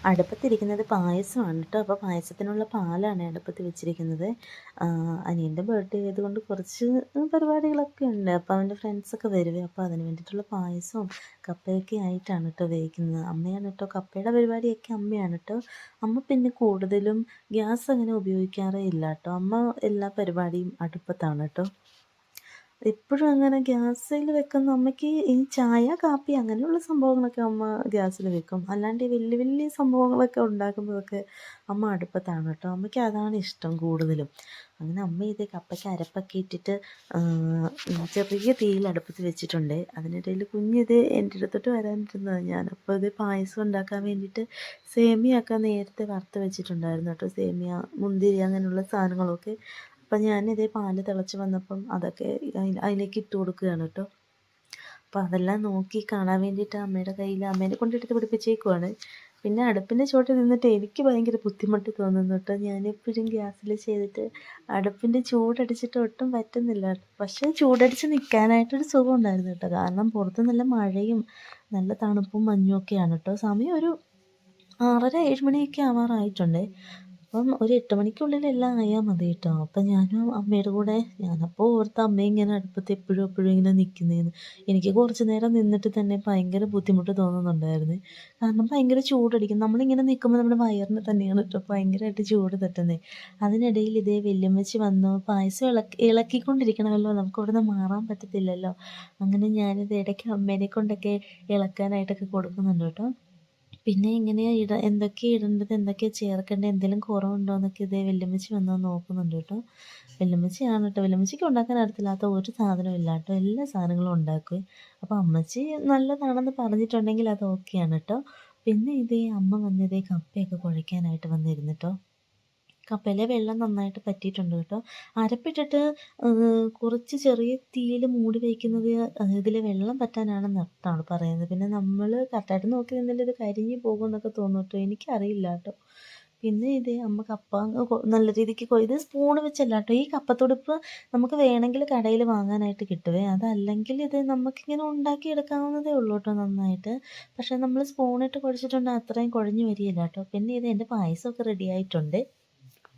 അടുപ്പത്തിരിക്കുന്നത് പായസമാണ് കേട്ടോ. അപ്പോൾ പായസത്തിനുള്ള പാലാണ് അടുപ്പത്ത് വെച്ചിരിക്കുന്നത്. അനിയൻ്റെ ബർത്ത്ഡേ ആയതുകൊണ്ട് കുറച്ച് പരിപാടികളൊക്കെ ഉണ്ട്. അപ്പോൾ അവൻ്റെ ഫ്രണ്ട്സൊക്കെ വരുവേ. അപ്പോൾ അതിന് വേണ്ടിയിട്ടുള്ള പായസവും കപ്പയൊക്കെ ആയിട്ടാണ് കേട്ടോ വേവിക്കുന്നത്. അമ്മയാണ് കേട്ടോ കപ്പയുടെ പരിപാടിയൊക്കെ അമ്മയാണ് കേട്ടോ. അമ്മ പിന്നെ കൂടുതലും ഗ്യാസ് അങ്ങനെ ഉപയോഗിക്കാറേ ഇല്ല കേട്ടോ. അമ്മ എല്ലാ പരിപാടിയും അടുപ്പത്താണ് കേട്ടോ. എപ്പോഴും അങ്ങനെ ഗ്യാസിൽ വെക്കുന്ന അമ്മയ്ക്ക് ഈ ചായ കാപ്പി അങ്ങനെയുള്ള സംഭവങ്ങളൊക്കെ അമ്മ ഗ്യാസിൽ വെക്കും. അല്ലാണ്ട് ഈ വലിയ വലിയ സംഭവങ്ങളൊക്കെ ഉണ്ടാക്കുമ്പോഴൊക്കെ അമ്മ അടുപ്പത്താണ് കേട്ടോ. അമ്മയ്ക്ക് അതാണ് ഇഷ്ടം കൂടുതലും. അങ്ങനെ അമ്മ ഇത് കപ്പയ്ക്ക് അരപ്പൊക്കെ ഇട്ടിട്ട് ചെറിയ തീയിൽ അടുപ്പത്ത് വെച്ചിട്ടുണ്ട്. അതിനിടയിൽ കുഞ്ഞിത് എൻ്റെ അടുത്തോട്ട് വരാനിരുന്നതാണ്. ഞാനപ്പോൾ ഇത് പായസം ഉണ്ടാക്കാൻ വേണ്ടിയിട്ട് സേമിയൊക്കെ നേരത്തെ വറുത്ത് വെച്ചിട്ടുണ്ടായിരുന്നു കേട്ടോ. സേമിയ, മുന്തിരി അങ്ങനെയുള്ള സാധനങ്ങളൊക്കെ. അപ്പം ഞാനിതേ പാല് തിളച്ച് വന്നപ്പം അതൊക്കെ അതിലേക്ക് ഇട്ട് കൊടുക്കുകയാണ് കേട്ടോ. അപ്പം അതെല്ലാം നോക്കി കാണാൻ വേണ്ടിയിട്ട് അമ്മയുടെ കയ്യിൽ അമ്മേനെ കൊണ്ടെടുത്ത് പിടിപ്പിച്ചേക്കുവാണ്. പിന്നെ അടുപ്പിൻ്റെ ചുവട്ടിൽ നിന്നിട്ട് എനിക്ക് ഭയങ്കര ബുദ്ധിമുട്ട് തോന്നുന്നു കേട്ടോ. ഞാനെപ്പോഴും ഗ്യാസിൽ ചെയ്തിട്ട് അടുപ്പിൻ്റെ ചൂടടിച്ചിട്ട് ഒട്ടും പറ്റുന്നില്ല. പക്ഷേ ചൂടടിച്ച് നിൽക്കാനായിട്ടൊരു സുഖം ഉണ്ടായിരുന്നു കേട്ടോ. കാരണം പുറത്ത് നല്ല മഴയും നല്ല തണുപ്പും മഞ്ഞും ഒക്കെയാണ് കേട്ടോ. സമയം ഒരു 6:30 7 മണിയൊക്കെ ആവാറായിട്ടുണ്ട്. അപ്പം ഒരു 8 മണിക്കുള്ളിൽ എല്ലാം ആയാൽ മതി കേട്ടോ. അപ്പം ഞാനും അമ്മയുടെ കൂടെ ഞാനപ്പോൾ ഓർത്ത് അമ്മ ഇങ്ങനെ അടുപ്പത്ത് എപ്പോഴും ഇങ്ങനെ നിൽക്കുന്നതെന്ന്. എനിക്ക് കുറച്ച് നേരം നിന്നിട്ട് തന്നെ ഭയങ്കര ബുദ്ധിമുട്ട് തോന്നുന്നുണ്ടായിരുന്നു. കാരണം ഭയങ്കര ചൂടടിക്കും. നമ്മളിങ്ങനെ നിൽക്കുമ്പോൾ നമ്മുടെ വയറിന് തന്നെയാണ് കേട്ടോ ഭയങ്കരമായിട്ട് ചൂട് തട്ടുന്നത്. അതിനിടയിൽ ഇതേ വല്യമ്മച്ചി വന്നു. പായസം ഇളക്കിക്കൊണ്ടിരിക്കണമല്ലോ, നമുക്ക് അവിടെ നിന്ന് മാറാൻ പറ്റത്തില്ലല്ലോ. അങ്ങനെ ഞാനിത് ഇടയ്ക്ക് അമ്മേനെ കൊണ്ടൊക്കെ ഇളക്കാനായിട്ടൊക്കെ കൊടുക്കുന്നുണ്ട് കേട്ടോ. പിന്നെ എങ്ങനെയാണ് എന്തൊക്കെയാണ് ഇടേണ്ടത്, എന്തൊക്കെയാണ് ചേർക്കേണ്ടത്, എന്തെങ്കിലും കുറവുണ്ടോ എന്നൊക്കെ ഇതേ വല്യമ്മച്ചി വന്ന് നോക്കുന്നുണ്ട് കേട്ടോ. വല്യമ്മച്ചിയാണ് കേട്ടോ. വല്യമ്മച്ചിക്ക് ഉണ്ടാക്കാൻ അറിയത്തില്ലാത്ത ഒരു സാധനവും ഇല്ല കേട്ടോ. എല്ലാ സാധനങ്ങളും ഉണ്ടാക്കും. അപ്പോൾ അമ്മച്ചി നല്ലതാണെന്ന് പറഞ്ഞിട്ടുണ്ടെങ്കിൽ അത് ഓക്കെയാണ് കേട്ടോ. പിന്നെ ഇതേ അമ്മ വന്നിതേ കപ്പയൊക്കെ കുഴയ്ക്കാനായിട്ട് വന്നിരുന്നിട്ടോ. കപ്പയിലെ വെള്ളം നന്നായിട്ട് പറ്റിയിട്ടുണ്ട് കേട്ടോ. അരപ്പിട്ടിട്ട് കുറച്ച് ചെറിയ തീയിൽ മൂടി വയ്ക്കുന്നത് ഇതിലെ വെള്ളം പറ്റാനാണെന്നാണ് പറയുന്നത്. പിന്നെ നമ്മൾ കറക്റ്റായിട്ട് നോക്കി നിന്നില്ല ഇത് കരിഞ്ഞു പോകുമെന്നൊക്കെ തോന്നും കേട്ടോ. എനിക്കറിയില്ല കേട്ടോ. പിന്നെ ഇത് അമ്മ കപ്പ നല്ല രീതിക്ക് ഇത് സ്പൂണ് വെച്ചല്ല കേട്ടോ. ഈ കപ്പത്തുടുപ്പ് നമുക്ക് വേണമെങ്കിൽ കടയിൽ വാങ്ങാനായിട്ട് കിട്ടുവേ. അതല്ലെങ്കിൽ ഇത് നമുക്കിങ്ങനെ ഉണ്ടാക്കിയെടുക്കാവുന്നതേ ഉള്ളൂ കേട്ടോ നന്നായിട്ട്. പക്ഷേ നമ്മൾ സ്പൂണിട്ട് കുഴച്ചിട്ടുണ്ടെങ്കിൽ അത്രയും കുഴഞ്ഞു വരികയില്ല കേട്ടോ. പിന്നെ ഇത് എൻ്റെ പായസമൊക്കെ റെഡി ആയിട്ടുണ്ട്.